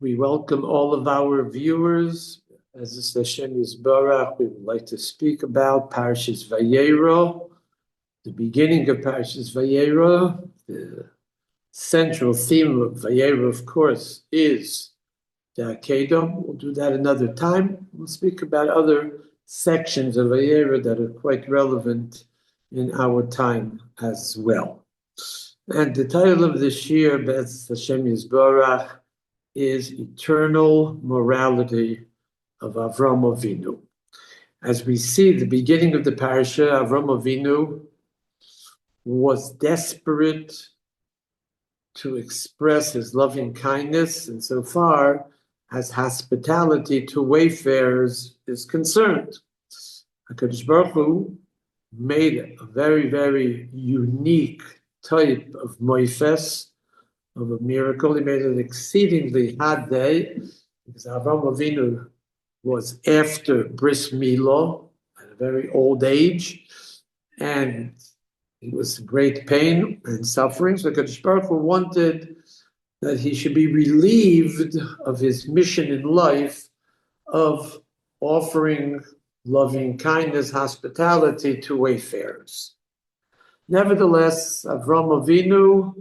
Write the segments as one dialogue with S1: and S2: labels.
S1: We welcome all of our viewers. As this Hashem Yisbarach, we would like to speak about Parshas Vayera, the beginning of Parshas Vayera. The central theme of Vayera, of course, is the Akedah. We'll do that another time. We'll speak about other sections of Vayera that are quite relevant in our time as well. And the title of this year, Be'ez Hashem Yisbarach, is Eternal Morality of Avram Avinu. As we see the beginning of the parasha, Avram Avinu was desperate to express his loving kindness insofar as hospitality to wayfarers is concerned. HaKadosh Baruch Hu made a very, very unique type of moifes, of a miracle. He made an exceedingly hot day because Avram Avinu was after bris milah at a very old age, and he was in great pain and suffering. So Kadosh Baruch Hu wanted that he should be relieved of his mission in life of offering loving kindness, hospitality to wayfarers. Nevertheless, Avram Avinu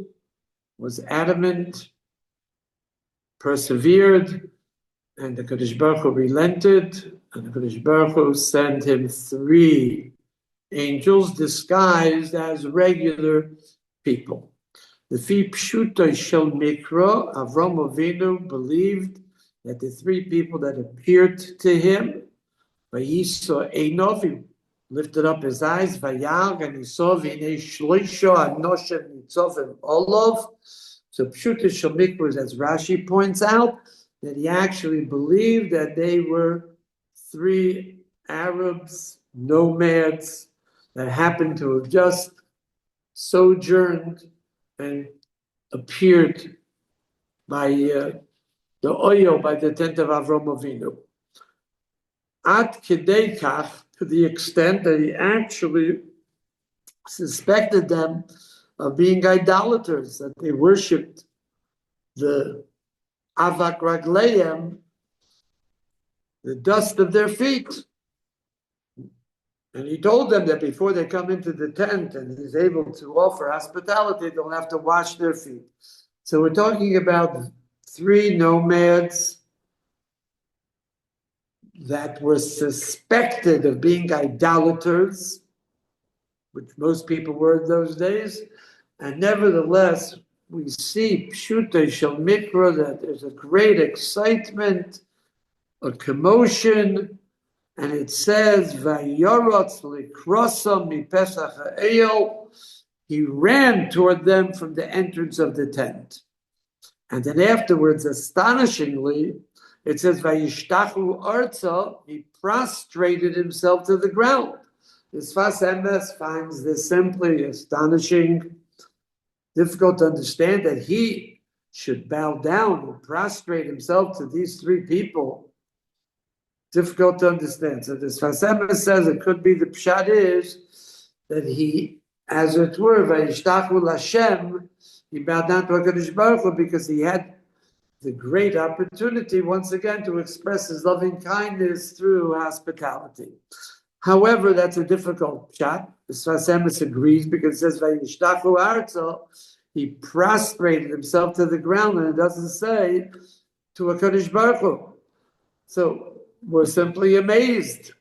S1: was adamant, persevered, and the Kadosh Baruch Hu relented, and the Kadosh Baruch Hu sent him 3 angels disguised as regular people. The Fi Pshuto Shel Mikra, Avram Avinu believed that the 3 people that appeared to him, Vayiso Einov, he lifted up his eyes, Vayag, and he saw V'nei Shloisha Anoshem Nitzovim Olav. So Pshuto Shel Mikra, as Rashi points out, that he actually believed that they were 3 Arabs, nomads, that happened to have just sojourned and appeared by the Oyo, by the tent of Avram Avinu. At Kedei Kach, to the extent that he actually suspected them of being idolaters, that they worshipped the Avak Ragleim, the dust of their feet. And he told them that before they come into the tent and he's able to offer hospitality, they'll have to wash their feet. So we're talking about 3 nomads that were suspected of being idolaters, which most people were in those days. And nevertheless, we see Pshuto Shel Mikra, that there's a great excitement, a commotion, and it says, Vayorotz likrosa mipesach ha'el, he ran toward them from the entrance of the tent. And then afterwards, astonishingly, it says, Vayishtachu arza, he prostrated himself to the ground. This Sfas Emes finds this simply astonishing, difficult to understand that he should bow down and prostrate himself to these 3 people. Difficult to understand. So this Sfas Emes says it could be the pshat is that he, as it were, Vayishtachu Lashem, he bowed down to HaKadosh Baruch Hu because he had the great opportunity once again to express his loving kindness through hospitality. However, that's a difficult pshat. The Sfas Emes agrees because it says Vayishtachu Arza, he prostrated himself to the ground, and it doesn't say to HaKadosh Baruch Hu. So we're simply amazed.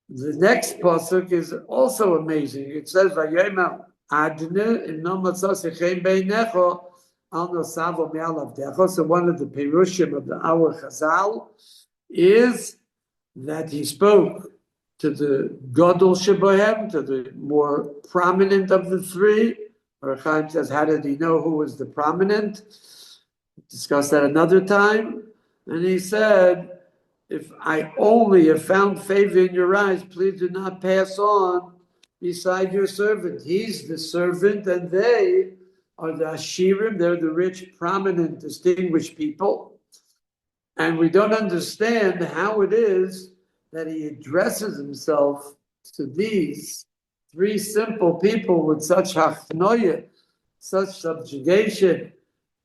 S1: The next pasuk is also amazing. It says, "Vayomer Adne imno matzah sechem beinecho al nosavo me'alavdecho." So one of the perushim of our Chazal is that he spoke to the Gadol Shebohem, to the more prominent of the 3. Or Chaim says, how did he know who was the prominent? We'll discuss that another time. And he said, if I only have found favor in your eyes, please do not pass on beside your servant. He's the servant, and they are the Ashirim. They're the rich, prominent, distinguished people. And we don't understand how it is that he addresses himself to these 3 simple people with such hachnoya, such subjugation,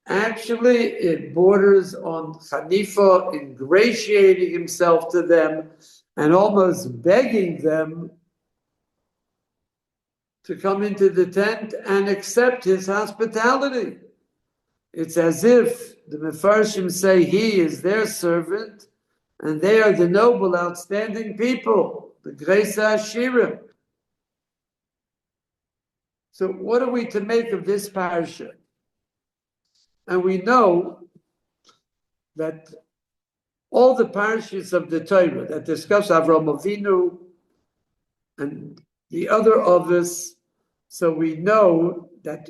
S1: Actually, it borders on Hanifa ingratiating himself to them and almost begging them to come into the tent and accept his hospitality. It's as if the Mefarshim say he is their servant and they are the noble, outstanding people, the Greisa Ashirim. So what are we to make of this parasha? And we know that all the parashas of the Torah that discuss Avraham Avinu and the other of us, so we know that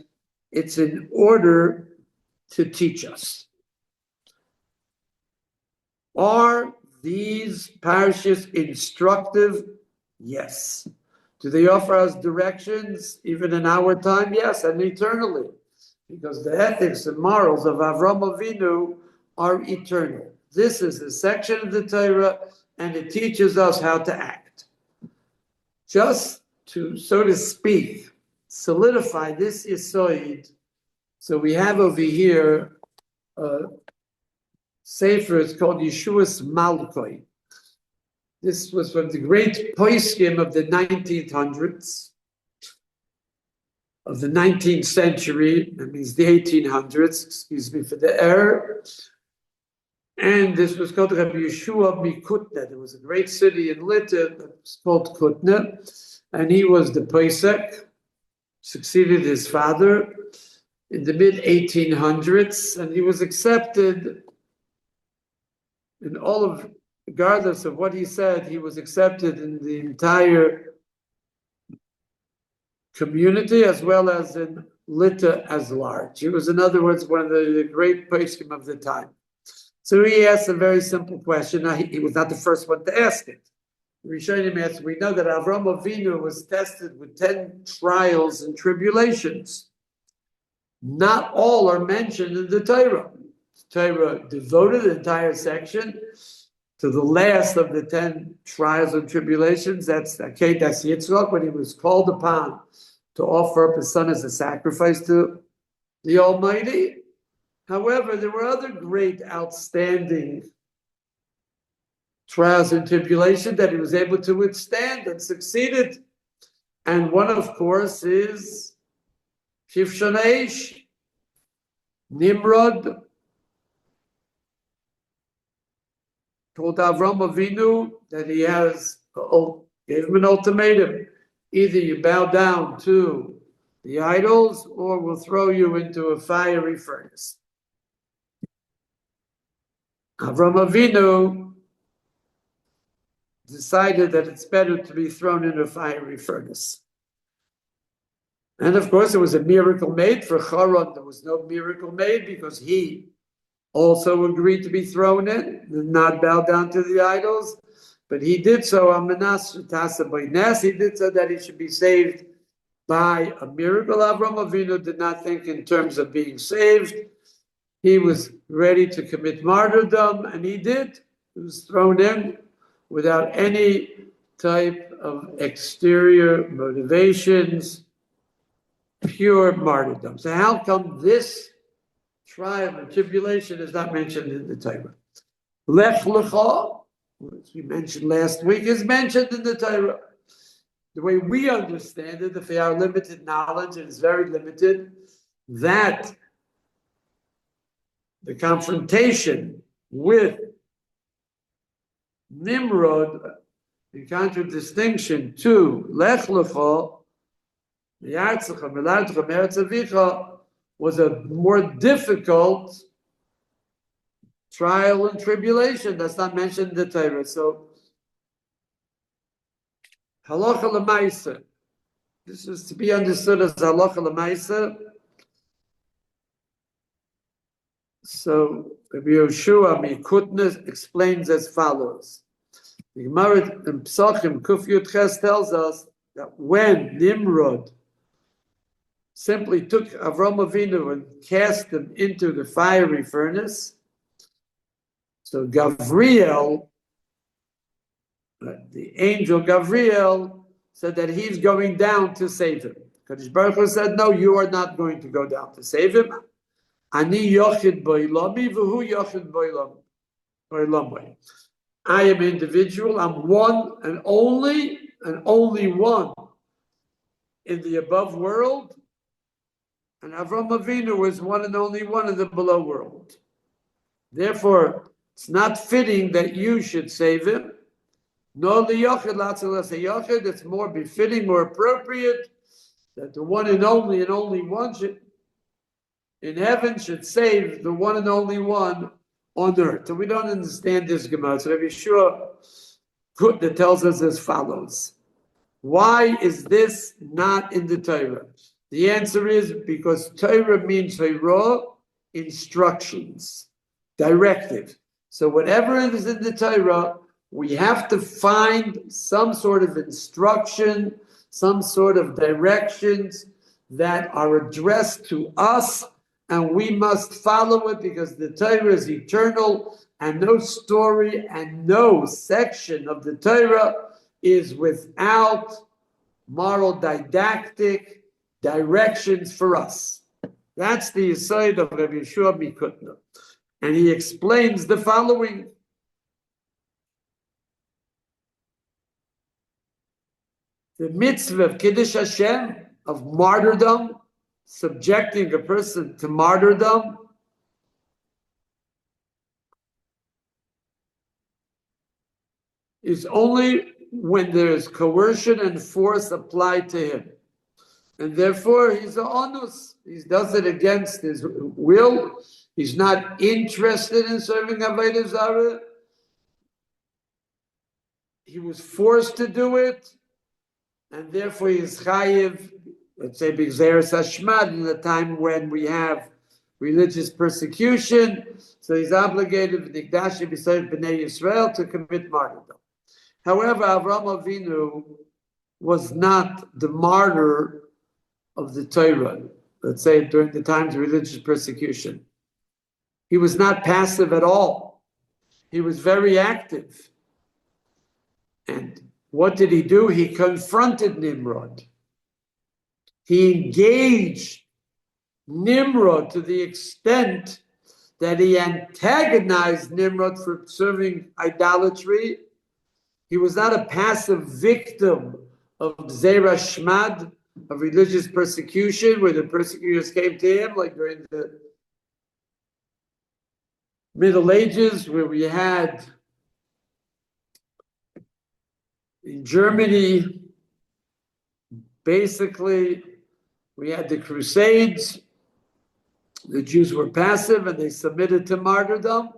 S1: it's in order to teach us. Are these parashas instructive? Yes. Do they offer us directions even in our time? Yes, and eternally. Because the ethics and morals of Avraham Avinu are eternal. This is a section of the Torah, and it teaches us how to act. Just to, so to speak, solidify this Yisoid, so we have over here a sefer, it's called Yeshua's Malkoi. This was from the great poskim of the 1900s. Of the 19th century, that means the 1800s, excuse me for the error. And this was called Rabbi Yeshua Mikutna. There was a great city in Lita that was called Kutna, and he was the Pesach, succeeded his father in the mid-1800s, and he was accepted in all of, regardless of what he said, he was accepted in the entire community as well as in Lita as large. He was, in other words, one of the great poskim of the time. So he asked a very simple question. Now, he was not the first one to ask it. Rishonim asked, we know that Avraham Avinu was tested with 10 trials and tribulations. Not all are mentioned in the Torah. The Torah devoted the entire section to the last of the 10 trials and tribulations. That's Yitzchak, when he was called upon to offer up his son as a sacrifice to the Almighty. However, there were other great, outstanding trials and tribulations that he was able to withstand and succeeded. And one, of course, is Kivshon Aish, Nimrod, told Avram Avinu that he gave him an ultimatum. Either you bow down to the idols or we'll throw you into a fiery furnace. Avram Avinu decided that it's better to be thrown in a fiery furnace. And of course, there was a miracle made. For Charon, there was no miracle made because he also agreed to be thrown in and not bow down to the idols. But he did so, he did so that he should be saved by a miracle. Avram Avinu did not think in terms of being saved. He was ready to commit martyrdom, and he did. He was thrown in without any type of exterior motivations, pure martyrdom. So how come this trial and tribulation is not mentioned in the Torah? Lech Lecha, as we mentioned last week, is mentioned in the Torah. The way we understand it, if our limited knowledge, and it's very limited, that the confrontation with Nimrod, in contradistinction to Lech Lecha, was a more difficult trial and tribulation that's not mentioned in the Torah. So, halacha l'maisa. This is to be understood as halacha l'maisa. So, Rabbi Yoshua Mikutna explains as follows. The Gemara in Psachim Kuf Yud Ches tells us that when Nimrod simply took Avram Avinu and cast him into the fiery furnace, so Gabriel, the angel Gabriel, said that he's going down to save him. Kadosh Baruch Hu said, no, you are not going to go down to save him. Ani yochid boilami v'hu yochid boilamai. I am individual. I'm one and only one in the above world. And Avram Avinu was one and only one in the below world. Therefore, it's not fitting that you should save him. No liyochid latzalas yochid. It's more befitting, more appropriate that the one and only one should, in heaven, should save the one and only one on earth. So we don't understand this Gemara. So Rabbi Yeshua that tells us as follows. Why is this not in the Torah? The answer is because Torah means Torah, instructions, directive. So whatever is in the Torah, we have to find some sort of instruction, some sort of directions that are addressed to us, and we must follow it because the Torah is eternal, and no story and no section of the Torah is without moral didactic directions for us. That's the Yesod of Rabbi Yeshua Mikutna. And he explains the following. The mitzvah of Kiddush Hashem, of martyrdom, subjecting a person to martyrdom, is only when there is coercion and force applied to him. And therefore, he's an onus. He does it against his will. He's not interested in serving Avodah Zarah. He was forced to do it. And therefore, he is chayiv, let's say, b'gzeres hashmad, in the time when we have religious persecution. So he's obligated, v'nikdash b'sayif b'nei Yisrael, to commit martyrdom. However, Avraham Avinu was not the martyr of the Torah, let's say during the times of religious persecution. He was not passive at all. He was very active. And what did he do? He confronted Nimrod. He engaged Nimrod to the extent that he antagonized Nimrod for serving idolatry. He was not a passive victim of Zera Shmad, of religious persecution, where the persecutors came to him, like during the Middle Ages, where we had in Germany, basically, we had the Crusades. The Jews were passive and they submitted to martyrdom.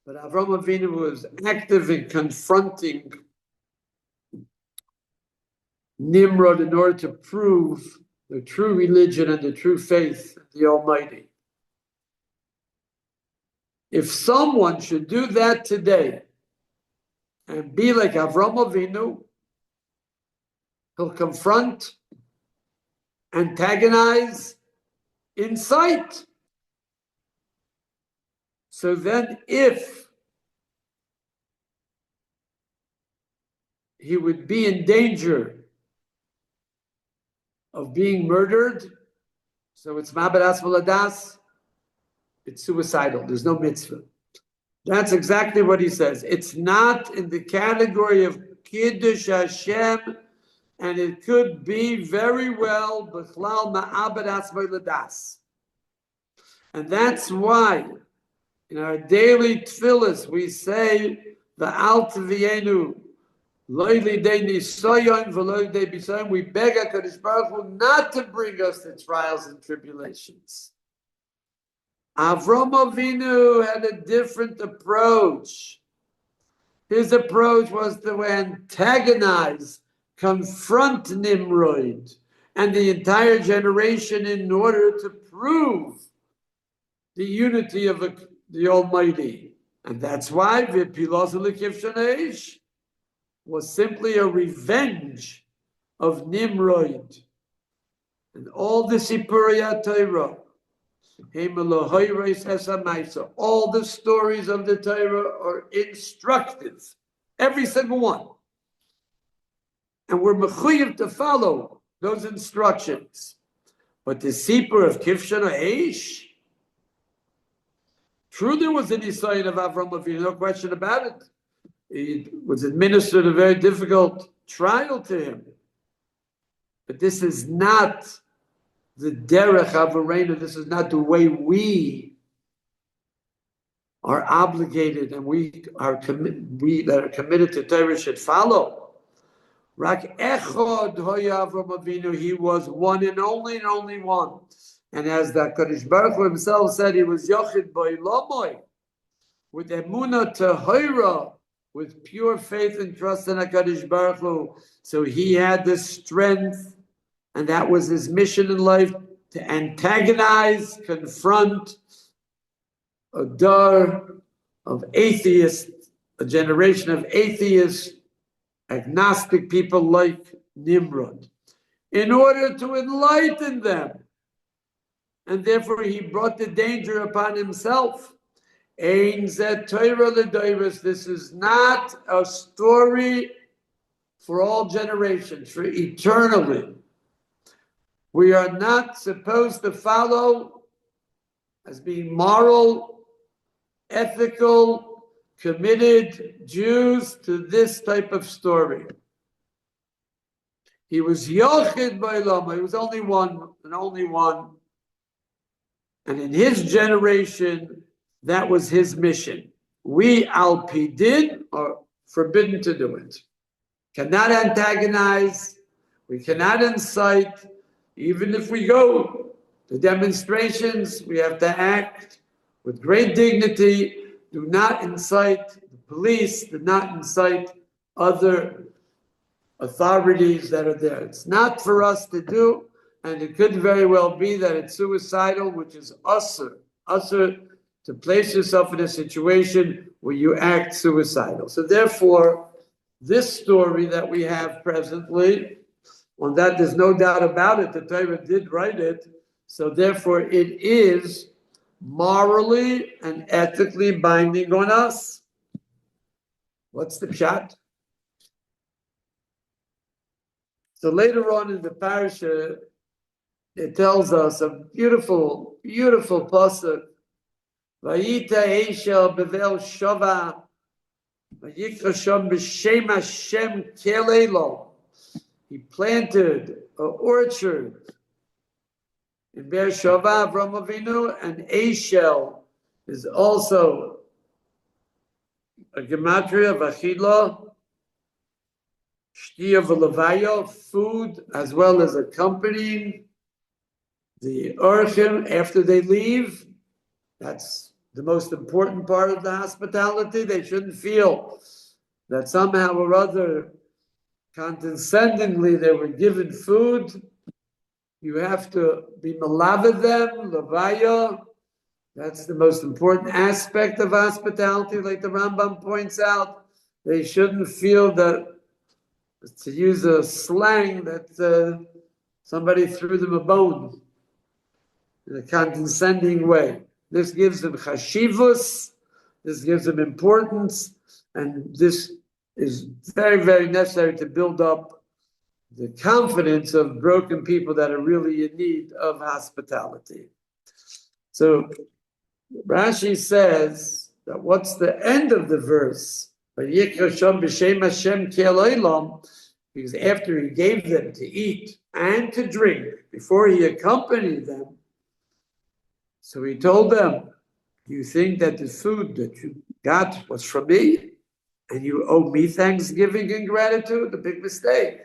S1: But Avraham Avinu was active in confronting Nimrod in order to prove the true religion and the true faith of the Almighty. If someone should do that today and be like Avraham Avinu, he'll confront, antagonize, incite. So then if he would be in danger of being murdered, so it's ma'abadas v'ladas, it's suicidal. There's no mitzvah. That's exactly what he says. It's not in the category of Kiddush Hashem, and it could be very well b'chlal ma'abadas v'ladas. And that's why in our daily tefillas we say, V'al t'vienu, lo lidei nisoyon v'lo lidei bisoyon. We beg HaKadosh Baruch Hu not to bring us to trials and tribulations. Avraham Avinu had a different approach. His approach was to antagonize, confront Nimrod and the entire generation in order to prove the unity of the Almighty. And that's why V'pilos L'kiv Shoneish was simply a revenge of Nimrod. And all the Sipurei Torah, all the stories of the Torah are instructive, every single one. And we're mechuyev to follow those instructions. But the Sipur of Kivshana Eish, True, there was an Nisayon of Avram Avinu, no question about it. It was administered a very difficult trial to him. But this is not the derech Avarena. This is not the way we are obligated and we that are committed to Torah should follow. Rak echod hoya Avram Avinu. He was one and only one. And as the Kadosh Baruch Hu himself said, he was yochid bo'ilomoy, with emunah tahira, with pure faith and trust in HaKadosh Baruch Hu. So he had the strength, and that was his mission in life, to antagonize, confront a dar of atheists, a generation of atheists, agnostic people like Nimrod, in order to enlighten them. And therefore he brought the danger upon himself. This is not a story for all generations, for eternally. We are not supposed to follow as being moral, ethical, committed Jews to this type of story. He was Yochid Ba'ilama. He was only one and only one. And in his generation, that was his mission. We, al pidin, are forbidden to do it. Cannot antagonize. We cannot incite. Even if we go to demonstrations, we have to act with great dignity. Do not incite the police. Do not incite other authorities that are there. It's not for us to do, and it could very well be that it's suicidal, which is usur to place yourself in a situation where you act suicidal. So therefore, this story that we have presently, on that there's no doubt about it, the Torah did write it, so therefore it is morally and ethically binding on us. What's the pshat? So later on in the parasha, it tells us a beautiful, beautiful pasuk. Vayita Eishel bevel shova, vayikra shom b'shem Hashem kelelo. He planted an orchard in Be'er Sheva, Avram Avinu, and Eishel is also a gematria of achila, shtia v'levaya, food, as well as accompanying the orchim after they leave. That's the most important part of the hospitality. They shouldn't feel that somehow or other condescendingly they were given food. You have to be malaved them, levaya. That's the most important aspect of hospitality, like the Rambam points out. They shouldn't feel that, to use a slang, that somebody threw them a bone in a condescending way. This gives them chashivus, this gives them importance, and this is very, very necessary to build up the confidence of broken people that are really in need of hospitality. So Rashi says that what's the end of the verse? Because after he gave them to eat and to drink, before he accompanied them, so he told them, do you think that the food that you got was from me? And you owe me thanksgiving and gratitude? A big mistake.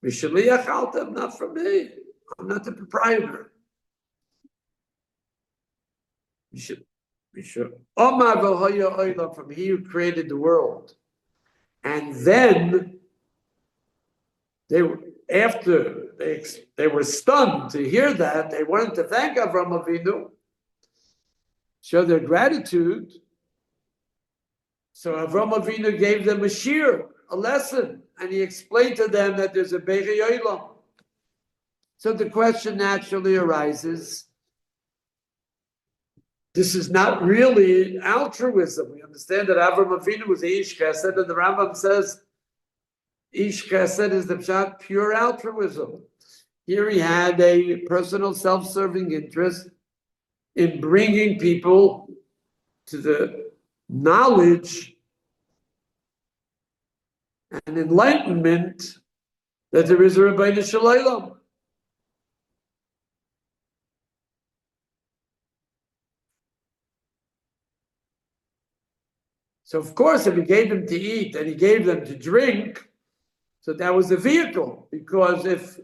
S1: Not from me. I'm not the proprietor. From he who created the world. And then they were stunned to hear that. They wanted to thank Avram Avinu, show their gratitude. So Avram Avinu gave them a shiur, a lesson, and he explained to them that there's a Beirei Olam. So the question naturally arises, this is not really altruism. We understand that Avram Avinu was Ish Chesed, and the Rambam says Ish Chesed is the pshat, pure altruism. Here he had a personal self-serving interest in bringing people to the knowledge and enlightenment that there is a Rebbeinu Shalom. So of course, if he gave them to eat and he gave them to drink, so that was a vehicle, because if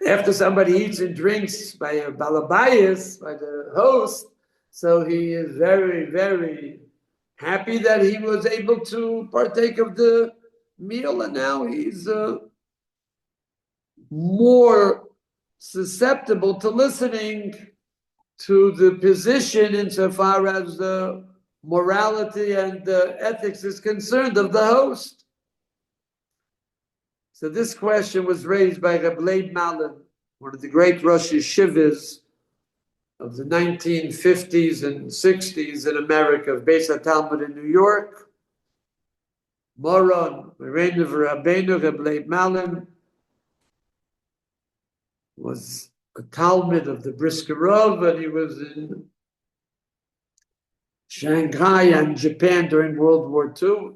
S1: after somebody eats and drinks by a balabayas, by the host, so he is very, very happy that he was able to partake of the meal, and now he's more susceptible to listening to the position insofar as the morality and ethics is concerned of the host. So this question was raised by Reb Leib Malin, one of the great Rosh Yeshivas of the 1950s and 60s in America, of Beis HaTalmud in New York. Moron, Mereinu v'Rabbeinu, Reb Leib Malin, was a Talmud of the Brisker Rov, and he was in Shanghai and Japan during World War II.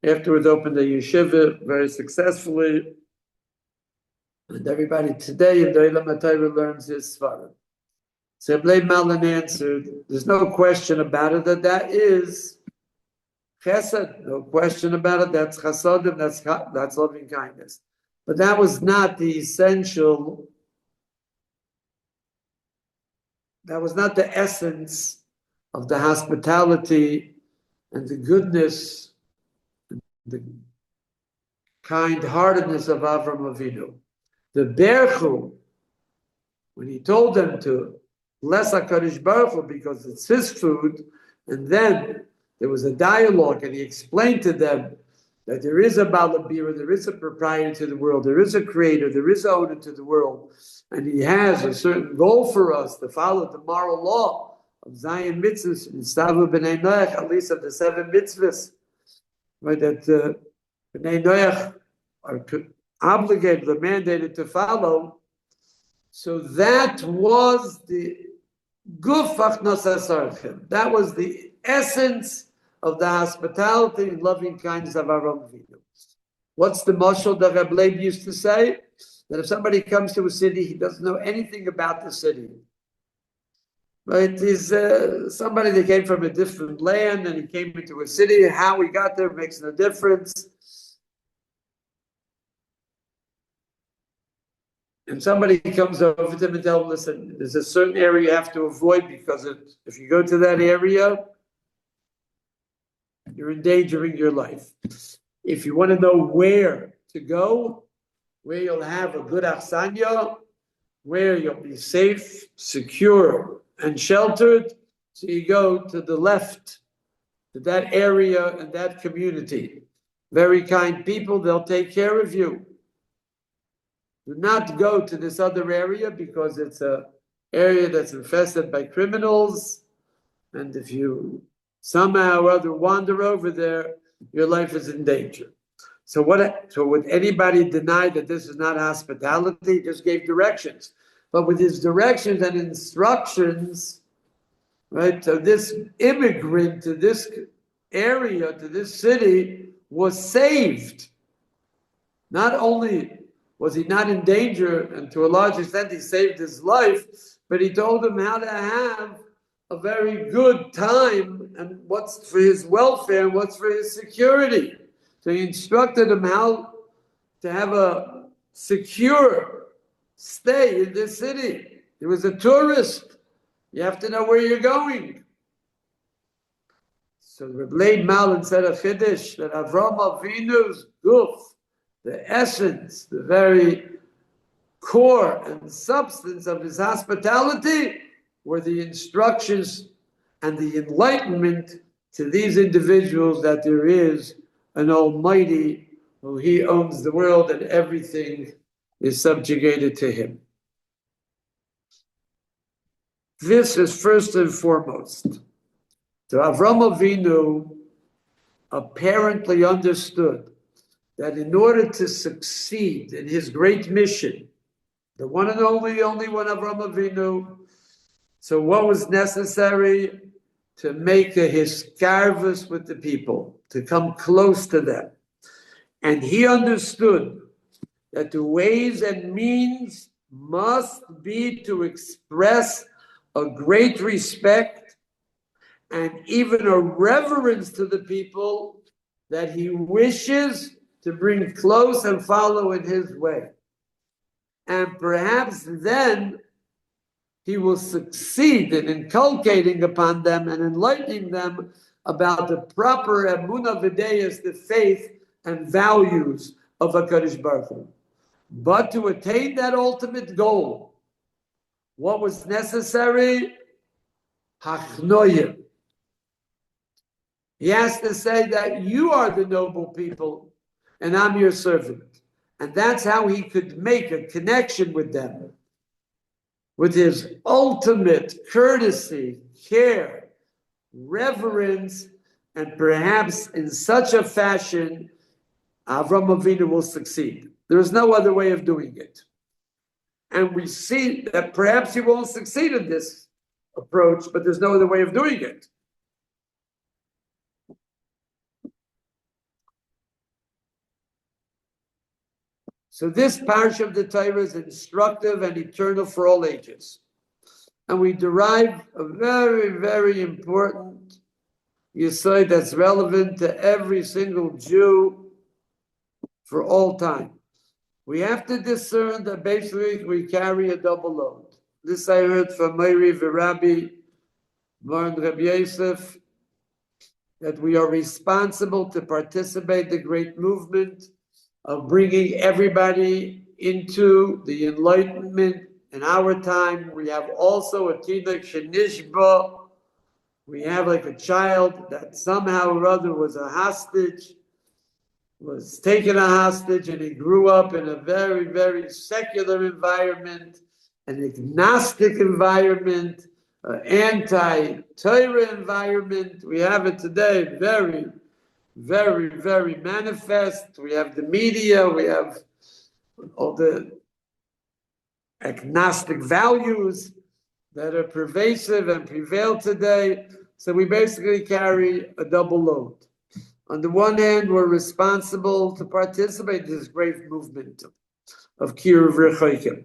S1: Afterwards opened a yeshiva very successfully. And everybody today in the Olam HaTorah learns his Svarim. So Leib Malin answered, there's no question about it that is chesed, no question about it, that's chasadim, that's loving kindness. But that was not the essential, that was not the essence of the hospitality and the goodness, the kind-heartedness of Avram Avinu. The Berchu, when he told them to bless HaKadosh Baruch Hu because it's his food, and then there was a dialogue, and he explained to them that there is a Balabira, there is a proprietor to the world, there is a creator, there is an owner to the world, and he has a certain goal for us to follow the moral law of Zion mitzvahs, and Stavu B'nai Noach, at least of the 7 mitzvahs, right, that B'nai Noach are obligated or mandated to follow. So that was the guf achnosas archem. That was the essence of the hospitality and loving kindness of Avram Avinu. What's the mashal that Reb Leib used to say? That if somebody comes to a city, he doesn't know anything about the city. Right? He's somebody that came from a different land and he came into a city. How he got there makes no difference. And somebody comes over to him and tells him, listen, there's a certain area you have to avoid because if you go to that area, you're endangering your life. If you want to know where to go, where you'll have a good achsanya, where you'll be safe, secure, and sheltered, so you go to the left, to that area and that community. Very kind people, they'll take care of you. Do not go to this other area because it's an area that's infested by criminals, and if you somehow or other wander over there, your life is in danger. So would anybody deny that this is not hospitality? He just gave directions. But with his directions and instructions, right, so this immigrant to this area, to this city, was saved. Not only was he not in danger, and to a large extent he saved his life, but he told him how to have a very good time and what's for his welfare and what's for his security. So he instructed him how to have a secure stay in this city. He was a tourist. You have to know where you're going. So Reb Leib Malin said a chiddush that Avram Avinu's guf, the essence, the very core and substance of his hospitality were the instructions and the enlightenment to these individuals that there is an Almighty who he owns the world and everything is subjugated to him. This is first and foremost. So Avram Avinu apparently understood that in order to succeed in his great mission, the one and only one Avram Avinu, so what was necessary? to make a hiskarvus with the people, to come close to them. And he understood that the ways and means must be to express a great respect and even a reverence to the people that he wishes to bring close and follow in his way. And perhaps then he will succeed in inculcating upon them and enlightening them about the proper emunah v'deis, the faith and values of HaKadosh Baruch Hu. But to attain that ultimate goal, what was necessary? Hachnoyah. He has to say that you are the noble people and I'm your servant. And that's how he could make a connection with them, with his ultimate courtesy, care, reverence, and perhaps in such a fashion, Avram Avinu will succeed. There is no other way of doing it. And we see that perhaps he won't succeed in this approach, but there's no other way of doing it. So this parsha of the Torah is instructive and eternal for all ages. And we derive a very, very important yesod that's relevant to every single Jew for all time. We have to discern that basically we carry a double load. This I heard from Meiri V'Rabbi, Moran Rabbi Yosef, that we are responsible to participate in the great movement of bringing everybody into the enlightenment in our time. We have also a Tinok Shenishba. We have like a child that somehow or other was a hostage, was taken a hostage, and he grew up in a very, very secular environment, an agnostic environment, an anti-Torah environment. We have it today very, very, very manifest. We have the media, we have all the agnostic values that are pervasive and prevail today. So we basically carry a double load. On the one hand, we're responsible to participate in this great movement of Kiruv Rechoikim.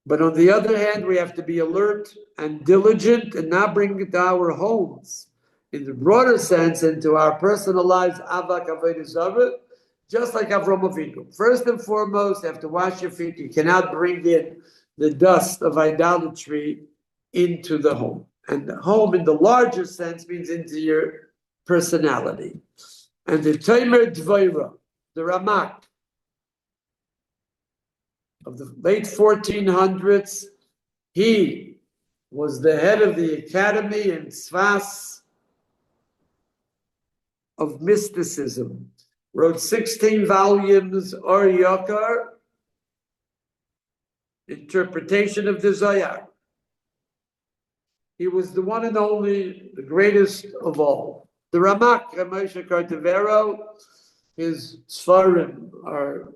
S1: But on the other hand, we have to be alert and diligent and not bring it to our homes, in the broader sense, into our personal lives, avak avodah zarah, just like Avram Avinu. First and foremost, you have to wash your feet. You cannot bring in the dust of idolatry into the home. And the home, in the larger sense, means into your personality. And the Tomer Dvoira, the Ramak of the late 1400s, he was the head of the academy in Tzfas of mysticism, wrote 16 volumes, Or Yakar, interpretation of the Zohar. He was the one and only, the greatest of all. The Ramak, Ramosha Cartavero, his Sfarim are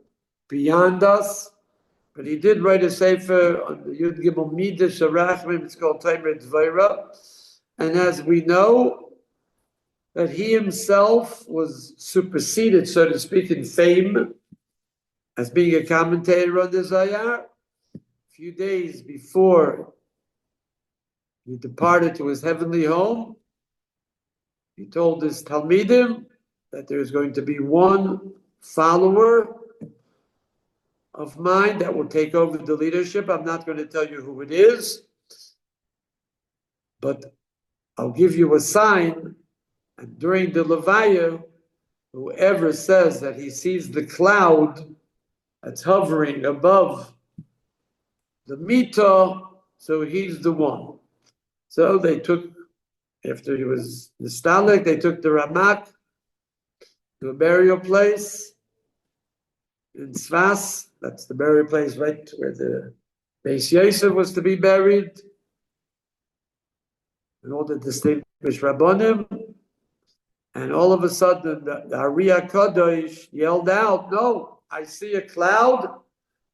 S1: beyond us, but he did write a sefer on the Yud Gimel Midas Arachmim, it's called Tomer Dvoira. And as we know, that he himself was superseded, so to speak, in fame as being a commentator on the Zohar. A few days before he departed to his heavenly home, he told his Talmidim that there's going to be one follower of mine that will take over the leadership. I'm not going to tell you who it is, but I'll give you a sign. And during the Levaya, whoever says that he sees the cloud that's hovering above the Mita, so he's the one. So they took, after he was nostalgic, they took the Ramak to a burial place in Tzfas. That's the burial place right where the Beis Yosef was to be buried, and all the distinguished Rabbonim. And all of a sudden, the Ariya Kadosh yelled out, "No, I see a cloud,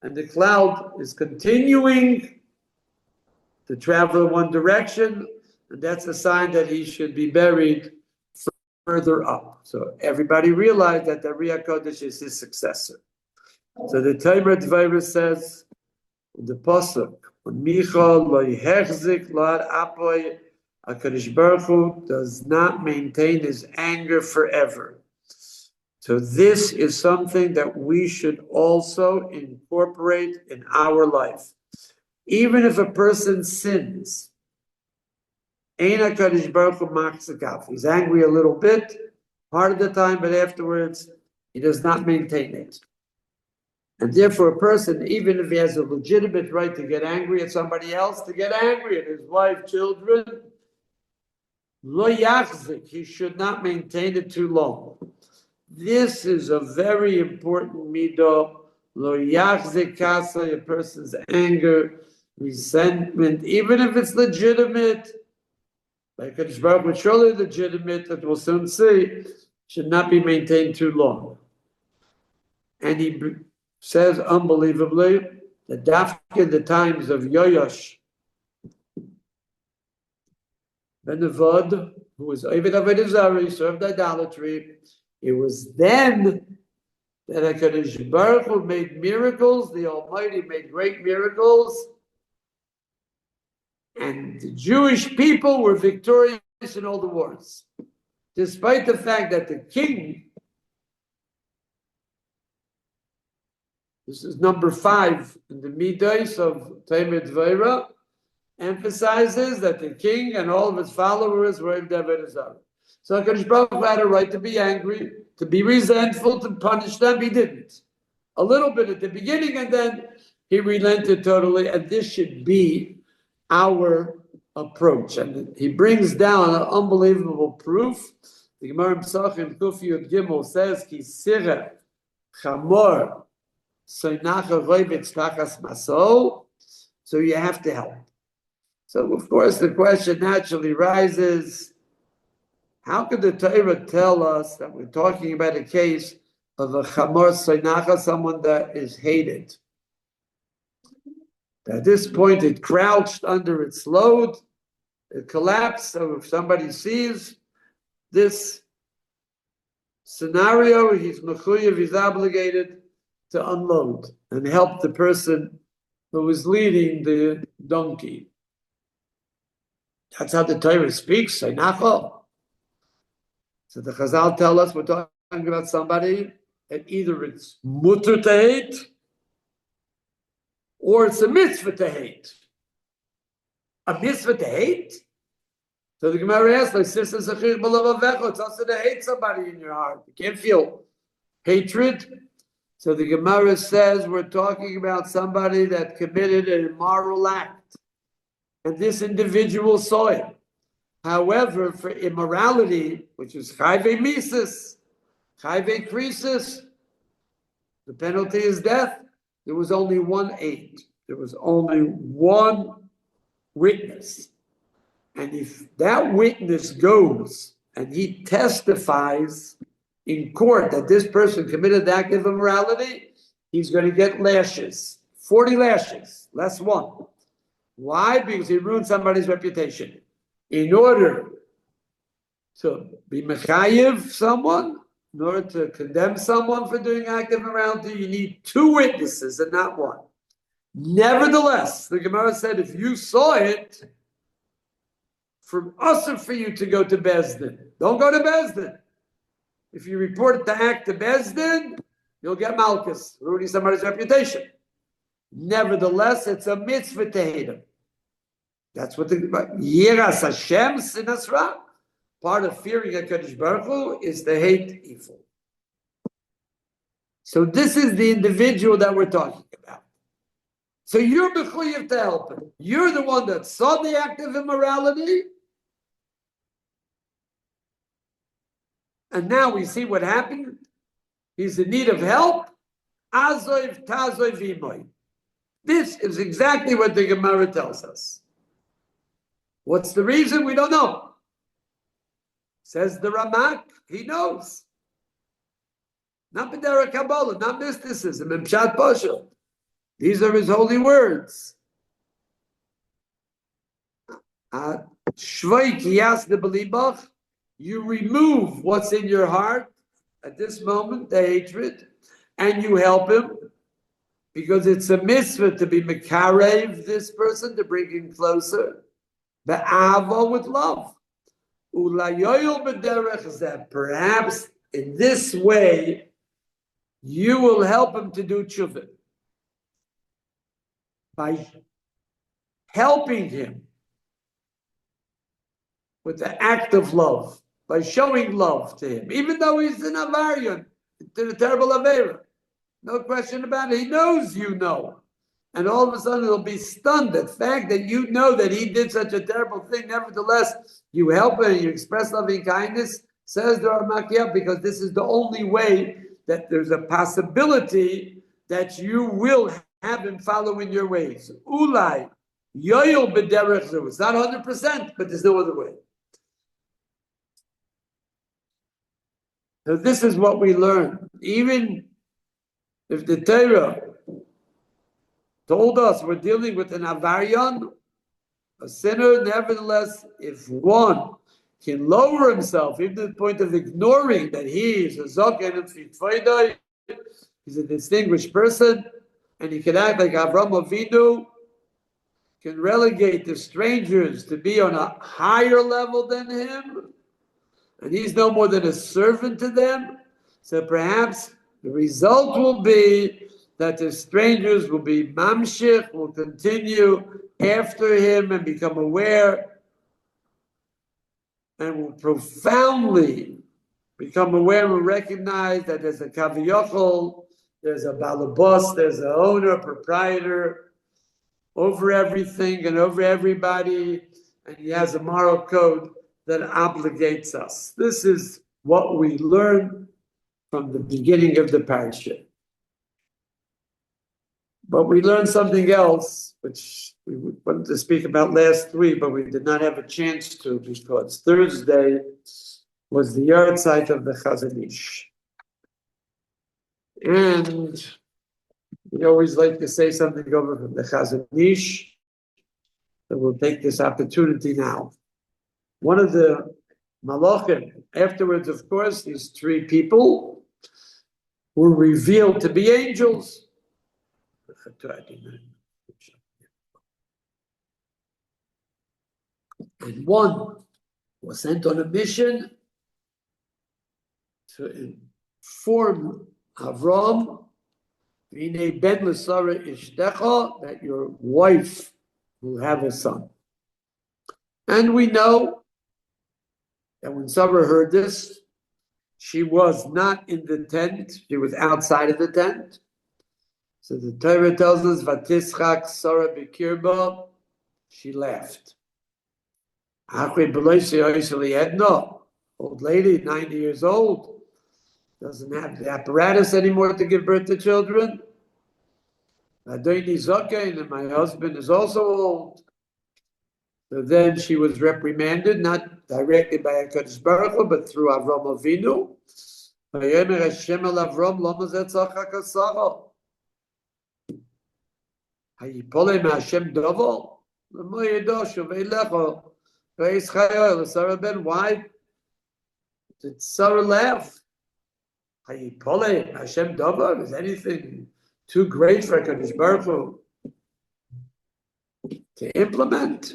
S1: and the cloud is continuing to travel in one direction, and that's a sign that he should be buried further up. So everybody realized that the Ruach Kodesh is his successor. So the Torah Dvaira says in the pasuk, "Michal lo yehechzik lad apoy." HaKadosh Baruch Hu does not maintain his anger forever. So this is something that we should also incorporate in our life. Even if a person sins, Ein HaKadosh Baruch Hu machzikav. He's angry a little bit, part of the time, but afterwards, he does not maintain it. And therefore, a person, even if he has a legitimate right to get angry at somebody else, to get angry at his wife, children, lo yachzik, he should not maintain it too long. This is a very important midah. Lo yachzik kasa, a person's anger, resentment, even if it's legitimate, like Kadosh Baruch Hu, surely legitimate, that we'll soon see, should not be maintained too long. And he says unbelievably that dafka in the times of Yoash ben Nevad, who was Ovid Avodah Zarah, served idolatry, it was then that HaKadosh Baruch Hu made miracles, the Almighty made great miracles, and the Jewish people were victorious in all the wars. Despite the fact that the king, this is number 5 in the Midas of Torah Dvaira, emphasizes that the king and all of his followers were in Avodah Zarah. So HaKadosh Baruch Hu had a right to be angry, to be resentful, to punish them. He didn't. A little bit at the beginning, and then he relented totally, and this should be our approach. And he brings down an unbelievable proof. The Gemara Pesachim Kuf Yud Gimel says, Ki sireh chamor soinacha roivitz tachas maso. So you have to help. So of course the question naturally rises, how could the Torah tell us that we're talking about a case of a chamor soinacha, someone that is hated? At this point, it crouched under its load, it collapsed. So if somebody sees this scenario, he's mechuyev, he's obligated to unload and help the person who is leading the donkey. That's how the Torah speaks, Seinacho. So the Chazal tell us we're talking about somebody that either it's mutter to hate, or it's a mitzvah to hate. A mitzvah to hate? So the Gemara asks, like, it's also to hate somebody in your heart. You can't feel hatred. So the Gemara says we're talking about somebody that committed an immoral act. And this individual saw it. However, for immorality, which is chayve mises, chayve krisis, the penalty is death. There was only one aid. There was only one witness. And if that witness goes and he testifies in court that this person committed the act of immorality, he's going to get lashes, 40 lashes, less one. Why? Because he ruined somebody's reputation. In order to be mechayiv someone, in order to condemn someone for doing active immorality, you need 2 witnesses and not one. Nevertheless, the Gemara said, if you saw it, from us or for you to go to Bezdin. Don't go to Bezdin. If you report the act to Bezdin, you'll get malchus, ruining somebody's reputation. Nevertheless, it's a mitzvah to hate him. That's what the Yiras Hashem Sinasra. Part of fearing HaKadosh Baruch Hu is to hate evil. So this is the individual that we're talking about. So you're mechuyev to help him. You're the one that saw the act of immorality, and now we see what happened. He's in need of help. Azoiv tazoiv imoy. This is exactly what the Gemara tells us. What's the reason? We don't know. Says the Ramak, he knows. Not B'derech Kabbalah, not mysticism, and Pshat Pasha. These are his holy words. Shvoi kiyas de belibach, you remove what's in your heart at this moment, the hatred, and you help him, because it's a mitzvah to be mekarev this person, to bring him closer. The avo with love. Ulayoyel b'derech is that perhaps in this way you will help him to do tshuva by helping him with the act of love, by showing love to him, even though he's an avarian, did a terrible avera. No question about it. He knows you know. And all of a sudden he'll be stunned. The fact that you know that he did such a terrible thing, nevertheless, you help him, you express loving kindness, says the Ramakia, because this is the only way that there's a possibility that you will have him follow in your ways. Ulai, yoyel b'derech zu. It's not 100%, but there's no other way. So this is what we learn. Even if the Torah told us we're dealing with an avarian, a sinner, nevertheless, if one can lower himself even to the point of ignoring that he is a zoken and fitfoidai, he's a distinguished person, and he can act like Avram Avinu, can relegate the strangers to be on a higher level than him, and he's no more than a servant to them. So perhaps the result will be that the strangers will be mamshich, will continue after him and become aware, and will profoundly become aware and recognize that there's a kaviyachol, there's a balabos, there's an owner, proprietor over everything and over everybody, and he has a moral code that obligates us. This is what we learn from the beginning of the parasha. But we learned something else, which we wanted to speak about last week, but we did not have a chance to, because Thursday was the yard site of the Chazon Ish. And we always like to say something over from the Chazon Ish, so we'll take this opportunity now. One of the malachim, afterwards, of course, these three people were revealed to be angels. And one was sent on a mission to inform Avram, that your wife will have a son. And we know that when Sarah heard this, she was not in the tent, she was outside of the tent. So the Torah tells us, Vatischak Sarah Bikirba, she laughed. Old lady, 90 years old, doesn't have the apparatus anymore to give birth to children. And my husband is also old. So then she was reprimanded, not directly by HaKadosh Baruch Hu, but through Avram Avinu. Why did Sarah laugh? Is anything too great for HaKadosh Baruch Hu to implement?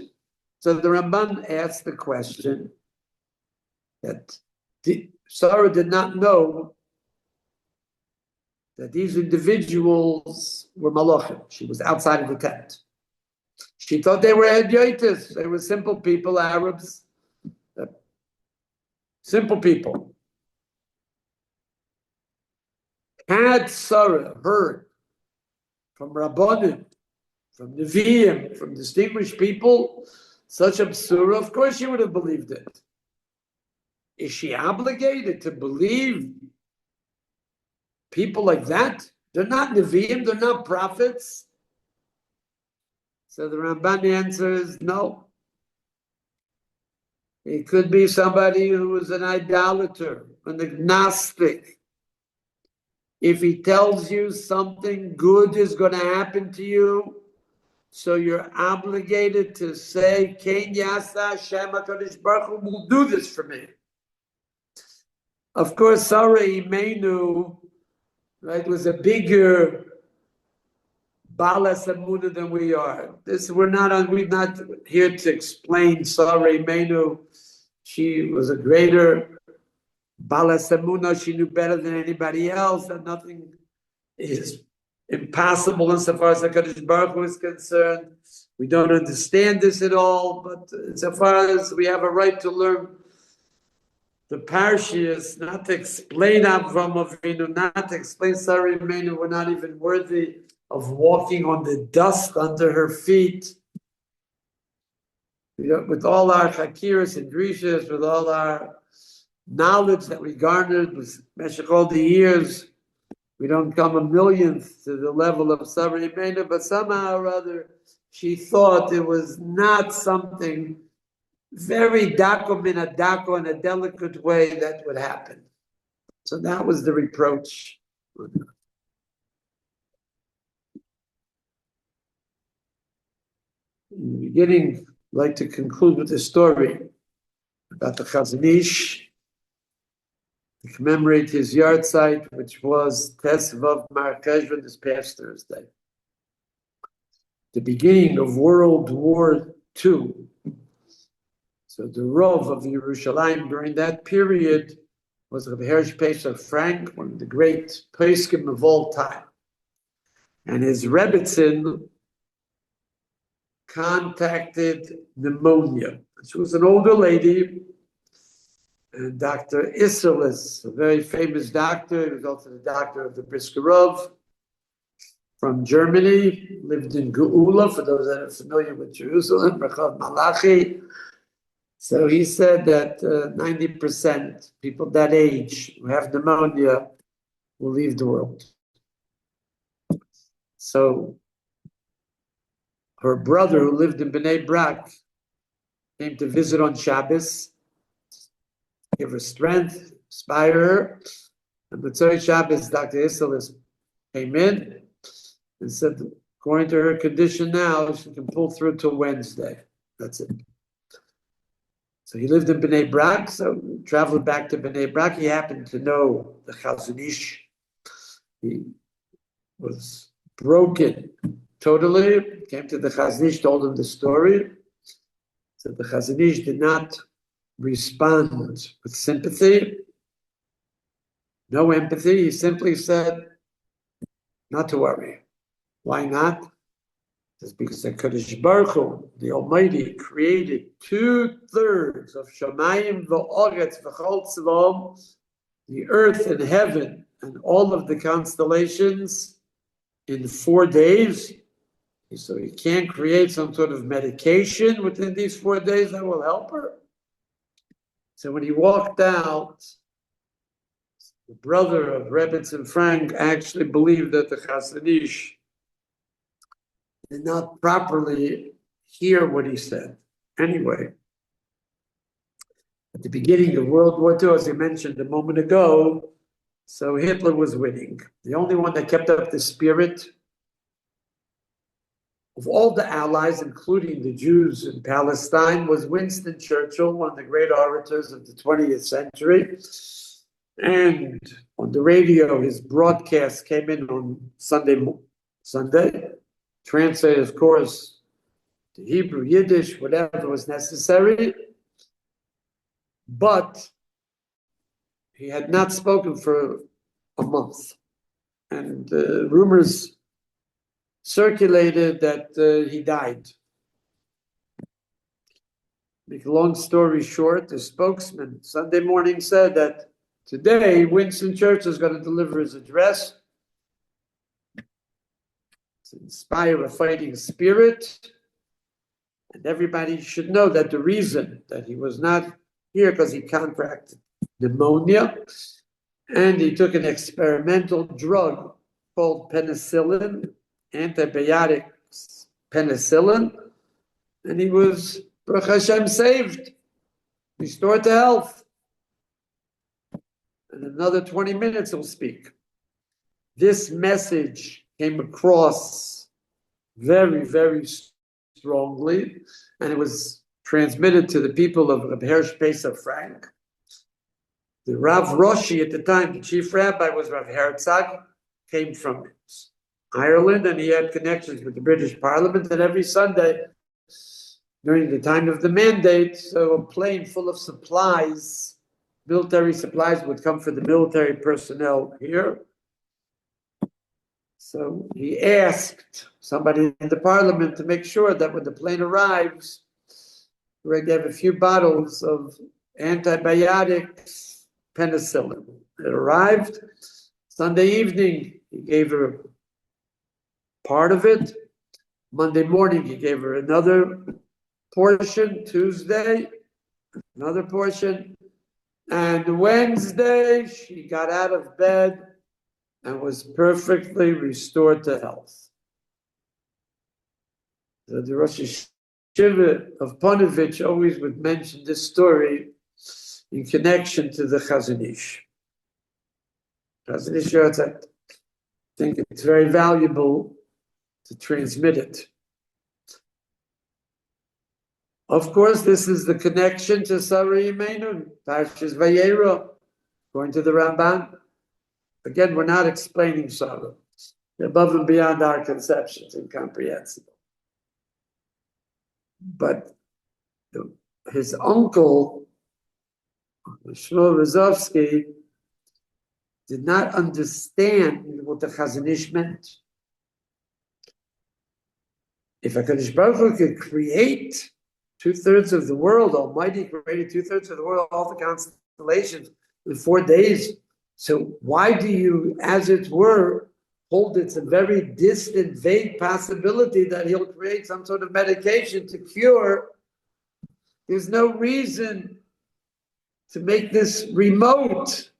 S1: So the Ramban asked the question that Sarah did not know that these individuals were malachim. She was outside of the tent. She thought they were hedyotis. They were simple people, Arabs, simple people. Had Sarah heard from Rabbanim, from Nevi'im, from distinguished people, such a b'sura, of course she would have believed it. Is she obligated to believe people like that? They're not Nevi'im, they're not prophets. So the Ramban answers, no. It could be somebody who is an idolater, an agnostic. If he tells you something good is going to happen to you, So you're obligated to say, Ken Yasa Hashem HaKadosh Baruch Hu will do this for me. Of course, Sarah Imenu, right, was a bigger Balas Amuna than we are. We're not here to explain Sarah Imenu. She was a greater Balas Amuna. She knew better than anybody else that nothing is impossible insofar as HaKadosh Baruch Hu is concerned. We don't understand this at all, but insofar as we have a right to learn the parashas, not to explain Avram Avinu, not to explain Sarah Imenu, we're not even worthy of walking on the dust under her feet. With all our chakiras and drishas, with all our knowledge that we garnered with Meshach all the years, we don't come a millionth to the level of Sarah Imenu, but somehow or other, she thought it was not something very dako min a dako in a delicate way that would happen. So that was the reproach. In the beginning, I'd like to conclude with a story about the Chazon Ish, to commemorate his yard site, which was Tes Vav Mar Cheshvan this past Thursday. The beginning of World War II. So the Rov of Yerushalayim during that period was Rabbi Hersh Pesach Frank, one of the great poskim of all time. And his Rebbetzin contacted pneumonia. She was an older lady, and Dr. Isserlis, a very famous doctor, he was also the doctor of the Brisker Rov from Germany, lived in Geula, for those that are familiar with Jerusalem, Rechav Malachi. So he said that 90% people that age who have pneumonia will leave the world. So her brother, who lived in Bnei Brak, came to visit on Shabbos, give her strength, inspire her. And B'tzoi Shabbos, Dr. Isserlis came in and said, according to her condition now, she can pull through till Wednesday. That's it. So he lived in Bnei Brak, so he traveled back to Bnei Brak. He happened to know the Chazon Ish. He was broken totally. Came to the Chazon Ish, told him the story. So the Chazon Ish did not respond with sympathy, no empathy. He simply said, not to worry. Why not? It's because the Kadosh Baruch Hu, the Almighty, created 2/3 of Shamayim v'Oretz v'chol tzvom, the earth and heaven, and all of the constellations in 4 days. So he can't create some sort of medication within these 4 days that will help her. So when he walked out, the brother of Rebbetzin Frank actually believed that the Chazon Ish did not properly hear what he said. Anyway, at the beginning of World War II, as I mentioned a moment ago, so Hitler was winning. The only one that kept up the spirit of all the allies, including the Jews in Palestine, was Winston Churchill, one of the great orators of the 20th century. And on the radio, his broadcast came in on Sunday, translated, of course, to Hebrew, Yiddish, whatever was necessary. But he had not spoken for a month. And rumors circulated that he died. Make a long story short, the spokesman Sunday morning said that today Winston Churchill is going to deliver his address to inspire a fighting spirit. And everybody should know that the reason that he was not here because he contracted pneumonia and he took an experimental drug called penicillin, antibiotics penicillin, and he was, Baruch Hashem, saved, restored to health. In another 20 minutes he'll speak. This message came across very, very strongly, and it was transmitted to the people of Hersh Pesach Frank. The Rav Roshi at the time, the chief rabbi, was Rav Herzog, came from Ireland, and he had connections with the British Parliament, and every Sunday, during the time of the mandate, so a plane full of supplies, military supplies, would come for the military personnel here. So he asked somebody in the parliament to make sure that when the plane arrives, we're going to have a few bottles of antibiotics, penicillin. It arrived Sunday evening. He gave her part of it. Monday morning, he gave her another portion. Tuesday, another portion. And Wednesday, she got out of bed and was perfectly restored to health. The Rosh Yeshiva of Ponevezh always would mention this story in connection to the Chazon Ish. Chazon Ish, I think it's very valuable to transmit it. Of course, this is the connection to Sarah Yemenu, Parshas Vayera, according to the Ramban. Again, we're not explaining Sarah. They're above and beyond our conceptions, incomprehensible. But his uncle, Shmuel Rozovsky, did not understand what the Chazon Ish meant. If HaKadosh Baruch Hu could create 2/3 of the world, Almighty created 2/3 of the world, all the constellations, in 4 days, so why do you, as it were, hold it's a very distant, vague possibility that he'll create some sort of medication to cure? There's no reason to make this remote.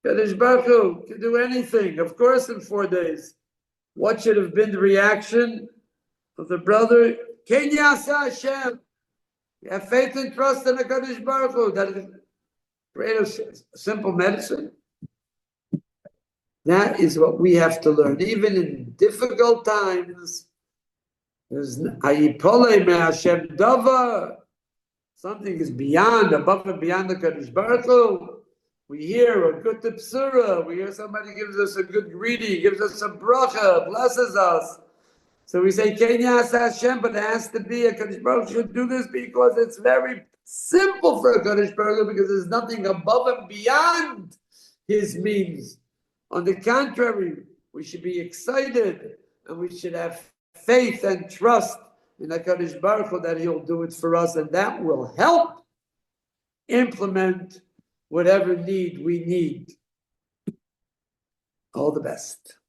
S1: Kadosh Baruch Hu can do anything, of course, in 4 days. What should have been the reaction of the brother? Ken Yasa Hashem. You have faith and trust in the Kadosh Baruch Hu. That is great, a simple medicine. That is what we have to learn. Even in difficult times, there's Hashem Dava. Something is beyond, above and beyond the Kadosh Baruch Hu. We hear a good tepsura. We hear somebody gives us a good greeting, gives us a bracha, blesses us. So we say, Kenyas Hashem, but it has to be a Kadosh Baruch Hu should do this because it's very simple for a Kadosh Baruch Hu, because there's nothing above and beyond his means. On the contrary, we should be excited and we should have faith and trust in HaKadosh Baruch Hu that he'll do it for us, and that will help implement whatever need we need. All the best.